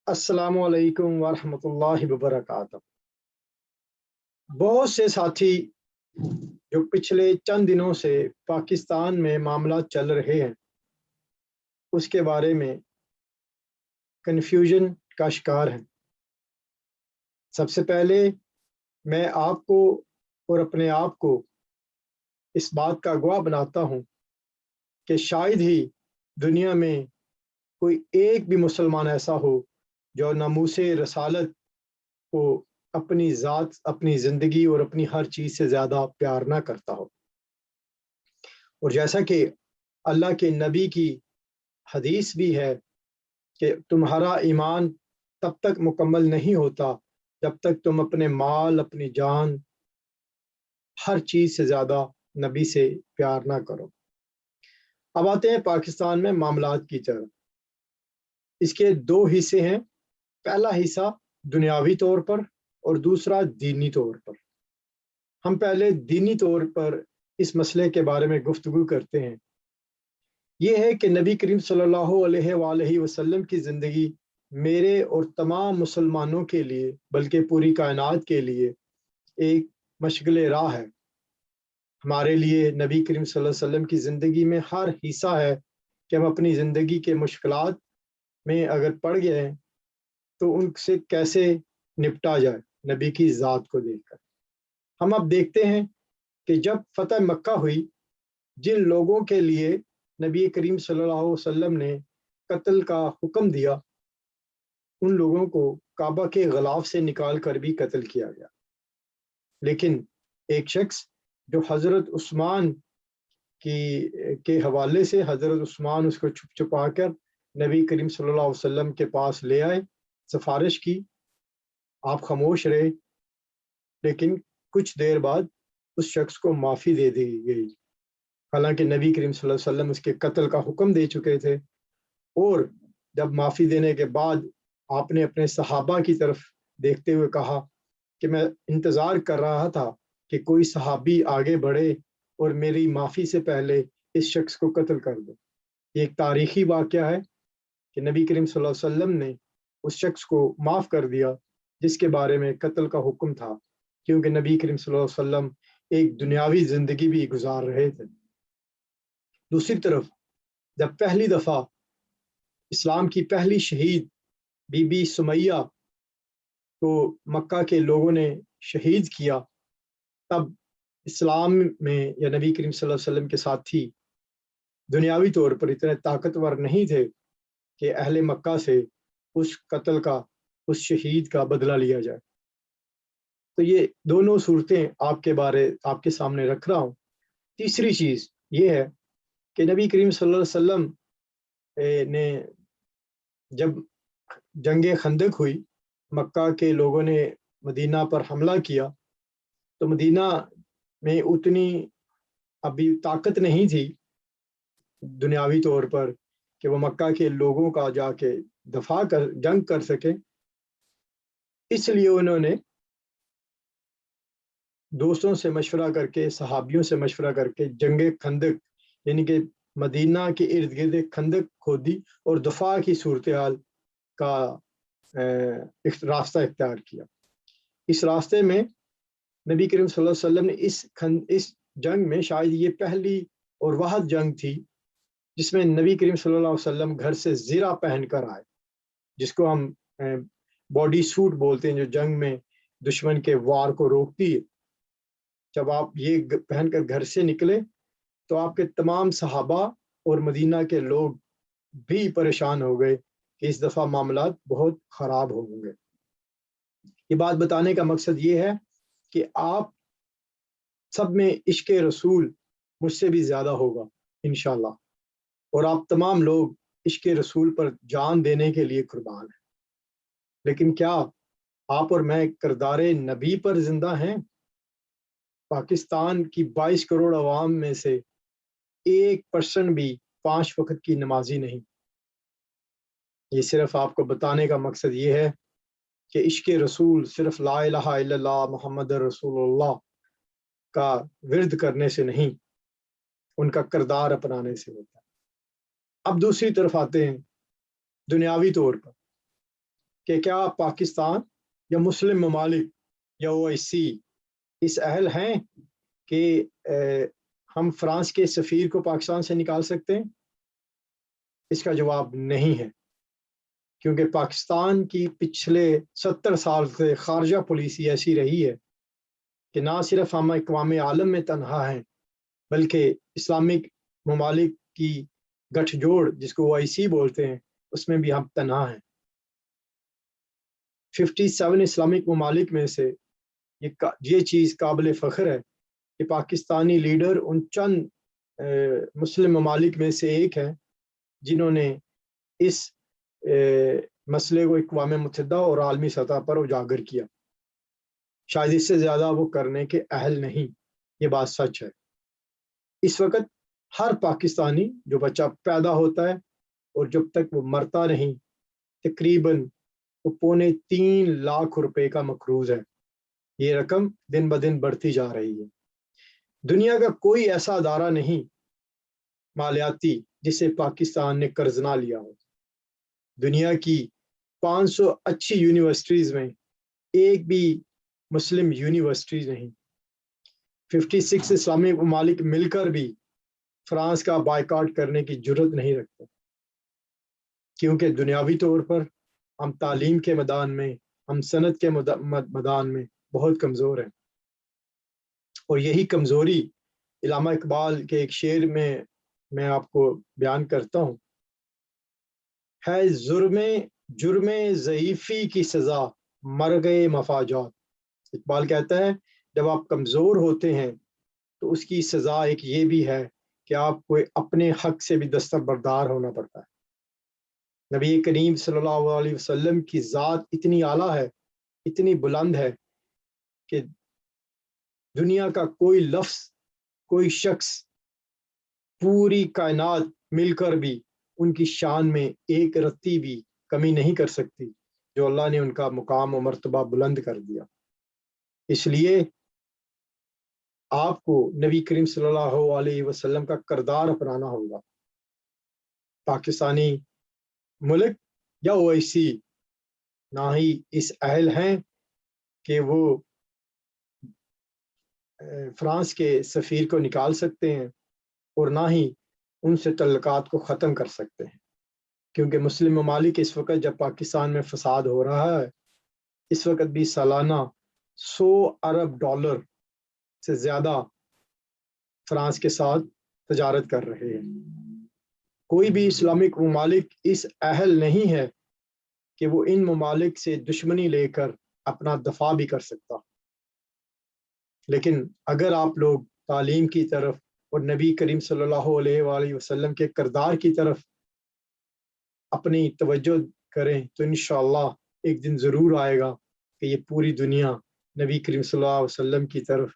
अस्सलामु अलैकुम वरहमतुल्लाहि वबरकातुहू। बहुत से साथी जो पिछले चंद दिनों से पाकिस्तान में मामला चल रहे हैं उसके बारे में कन्फ्यूजन का शिकार हैं। सबसे पहले मैं आपको और अपने आप को इस बात का गवाह बनाता हूँ कि शायद ही दुनिया में कोई एक भी मुसलमान ऐसा हो जो नामूसे रसालत को अपनी ज़ात, अपनी ज़िंदगी और अपनी हर चीज़ से ज़्यादा प्यार ना करता हो। और जैसा कि अल्लाह के नबी की हदीस भी है कि तुम्हारा ईमान तब तक मुकम्मल नहीं होता जब तक तुम अपने माल, अपनी जान, हर चीज़ से ज़्यादा नबी से प्यार ना करो। अब आते हैं पाकिस्तान में मामलात की तरफ। इसके दो हिस्से हैं। पहला हिस्सा दुनियावी तौर पर और दूसरा दीनी तौर पर। हम पहले दीनी तौर पर इस मसले के बारे में गुफ्तगू करते हैं। ये है कि नबी करीम सल्लल्लाहु अलैहि वसल्लम की ज़िंदगी मेरे और तमाम मुसलमानों के लिए, बल्कि पूरी कायनात के लिए एक मशग़िल राह है। हमारे लिए नबी करीम सल्लल्लाहु अलैहि वसल्लम की ज़िंदगी में हर हिस्सा है कि हम अपनी ज़िंदगी के मुश्किलात में अगर पड़ गए हैं तो उनसे कैसे निपटा जाए, नबी की ज़ात को देखकर। हम अब देखते हैं कि जब फ़तह मक्का हुई, जिन लोगों के लिए नबी करीम सल्लल्लाहु अलैहि वसल्लम ने कत्ल का हुक्म दिया, उन लोगों को काबा के ग़िलाफ़ से निकाल कर भी कत्ल किया गया। लेकिन एक शख्स जो हज़रत उस्मान के हवाले से, हज़रत उस्मान उसको छुप छुपा कर नबी करीम सल्लल्लाहु अलैहि वसल्लम के पास ले आए, सिफारिश की, आप खामोश रहे, लेकिन कुछ देर बाद उस शख्स को माफ़ी दे दी गई। हालांकि नबी करीम सल्लल्लाहु अलैहि वसल्लम उसके कत्ल का हुक्म दे चुके थे। और जब माफ़ी देने के बाद आपने अपने सहाबा की तरफ देखते हुए कहा कि मैं इंतज़ार कर रहा था कि कोई सहाबी आगे बढ़े और मेरी माफ़ी से पहले इस शख्स को कत्ल कर दे। ये एक तारीख़ी वाक़या है कि नबी करीम सल्लल्लाहु अलैहि वसल्लम ने उस शख्स को माफ़ कर दिया जिसके बारे में कत्ल का हुक्म था, क्योंकि नबी करीम सल्लल्लाहु अलैहि वसल्लम एक दुनियावी ज़िंदगी भी गुजार रहे थे। दूसरी तरफ जब पहली दफ़ा इस्लाम की पहली शहीद बीबी सुमैया को मक्का के लोगों ने शहीद किया, तब इस्लाम में या नबी करीम सल्लल्लाहु अलैहि वसल्लम के साथी दुनियावी तौर पर इतने ताकतवर नहीं थे कि अहले मक्का से उस कत्ल का, उस शहीद का बदला लिया जाए। तो ये दोनों सूरतें आपके सामने रख रहा हूँ। तीसरी चीज़ ये है कि नबी करीम सल्लल्लाहु अलैहि वसल्लम ने जब जंगे खंदक हुई, मक्का के लोगों ने मदीना पर हमला किया, तो मदीना में उतनी अभी ताकत नहीं थी दुनियावी तौर पर कि वो मक्का के लोगों का जाके जंग कर सके। इसलिए उन्होंने दोस्तों से मशवरा करके, सहाबियों से मशवरा करके जंगे खंदक यानी कि मदीना के इर्द गिर्द एक खंदक खोदी और दफा की सूरत हाल का एक रास्ता इख्तियार किया। इस रास्ते में नबी करीम सल्लल्लाहु अलैहि वसल्लम ने इस जंग में शायद ये पहली और वाहिद जंग थी जिसमें नबी करीम सल्लल्लाहु अलैहि वसल्लम घर से ज़िरा पहन कर आए, जिसको हम बॉडी सूट बोलते हैं, जो जंग में दुश्मन के वार को रोकती है। जब आप ये पहनकर घर से निकले तो आपके तमाम सहाबा और मदीना के लोग भी परेशान हो गए कि इस दफ़ा मामलात बहुत ख़राब होंगे। ये बात बताने का मकसद ये है कि आप सब में इश्क़ रसूल मुझसे भी ज़्यादा होगा इंशाअल्लाह, और आप तमाम लोग इश्क़ रसूल पर जान देने के लिए कुर्बान हैं। लेकिन क्या आप और मैं किरदारे नबी पर ज़िंदा हैं? पाकिस्तान की 22 करोड़ अवाम में से 1% भी 5 वक़्त की नमाज़ी नहीं। ये सिर्फ़ आपको बताने का मकसद ये है कि इश्क़ रसूल सिर्फ़ ला इलाहा इल्लल्लाह मुहम्मद रसूलुल्लाह का विर्द करने से नहीं, उनका किरदार अपनाने से होता है। अब दूसरी तरफ आते हैं दुनियावी तौर पर। کہ کیا پاکستان یا مسلم ممالک یا OIC اس اہل ہیں کہ ہم فرانس کے سفیر کو پاکستان سے نکال سکتے ہیں؟ اس کا جواب نہیں ہے، کیونکہ پاکستان کی پچھلے 70 سال سے خارجہ پالیسی ایسی رہی ہے کہ نہ صرف ہم اقوام عالم میں تنہا ہیں بلکہ اسلامک ممالک کی گٹھ جوڑ جس کو OIC بولتے ہیں اس میں بھی ہم تنہا ہیں۔ 57 اسلامک ممالک میں سے یہ چیز قابل فخر ہے کہ پاکستانی لیڈر ان چند مسلم ممالک میں سے ایک ہیں جنہوں نے اس مسئلے کو اقوام متحدہ اور عالمی سطح پر اجاگر کیا۔ شاید اس سے زیادہ وہ کرنے کے اہل نہیں، یہ بات سچ ہے۔ اس وقت ہر پاکستانی جو بچہ پیدا ہوتا ہے اور جب تک وہ مرتا نہیں تقریباً وہ 3.25 لاکھ روپے کا مقروض ہے۔ یہ رقم دن بدن بڑھتی جا رہی ہے۔ دنیا کا کوئی ایسا ادارہ نہیں مالیاتی جسے پاکستان نے قرض نہ لیا ہو۔ دنیا کی 500 اچھی یونیورسٹیز میں ایک بھی مسلم یونیورسٹیز نہیں۔ 56 اسلامی ممالک مل کر بھی فرانس کا بائیکاٹ کرنے کی جرت نہیں رکھتے، کیونکہ دنیاوی طور پر ہم تعلیم کے میدان میں، ہم صنعت کے میدان میں بہت کمزور ہیں۔ اور یہی کمزوری علامہ اقبال کے ایک شعر میں آپ کو بیان کرتا ہوں، ہے جرم ضعیفی کی سزا مرگ مفاجات۔ اقبال کہتا ہے جب آپ کمزور ہوتے ہیں تو اس کی سزا ایک یہ بھی ہے کہ آپ کو اپنے حق سے بھی دستبردار ہونا پڑتا ہے۔ نبی کریم صلی اللہ علیہ وسلم کی ذات اتنی اعلیٰ ہے، اتنی بلند ہے کہ دنیا کا کوئی لفظ، کوئی شخص، پوری کائنات مل کر بھی ان کی شان میں ایک رتی بھی کمی نہیں کر سکتی، جو اللہ نے ان کا مقام و مرتبہ بلند کر دیا۔ اس لیے آپ کو نبی کریم صلی اللہ علیہ وسلم کا کردار اپنانا ہوگا۔ پاکستانی ملک یا OIC نہ ہی اس اہل ہیں کہ وہ فرانس کے سفیر کو نکال سکتے ہیں اور نہ ہی ان سے تعلقات کو ختم کر سکتے ہیں، کیونکہ مسلم ممالک اس وقت جب پاکستان میں فساد ہو رہا ہے، اس وقت بھی سالانہ 100 ارب ڈالر سے زیادہ فرانس کے ساتھ تجارت کر رہے ہیں۔ کوئی بھی اسلامک ممالک اس اہل نہیں ہے کہ وہ ان ممالک سے دشمنی لے کر اپنا دفاع بھی کر سکتا۔ لیکن اگر آپ لوگ تعلیم کی طرف اور نبی کریم صلی اللہ علیہ وآلہ وسلم کے کردار کی طرف اپنی توجہ کریں تو انشاءاللہ ایک دن ضرور آئے گا کہ یہ پوری دنیا نبی کریم صلی اللہ علیہ وسلم کی طرف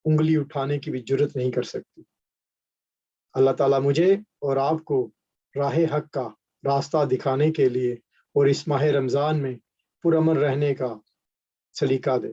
انگلی اٹھانے کی بھی جرت نہیں کر سکتی۔ اللہ تعالیٰ مجھے اور آپ کو راہ حق کا راستہ دکھانے کے لیے اور اس ماہ رمضان میں پرامن رہنے کا سلیقہ دے۔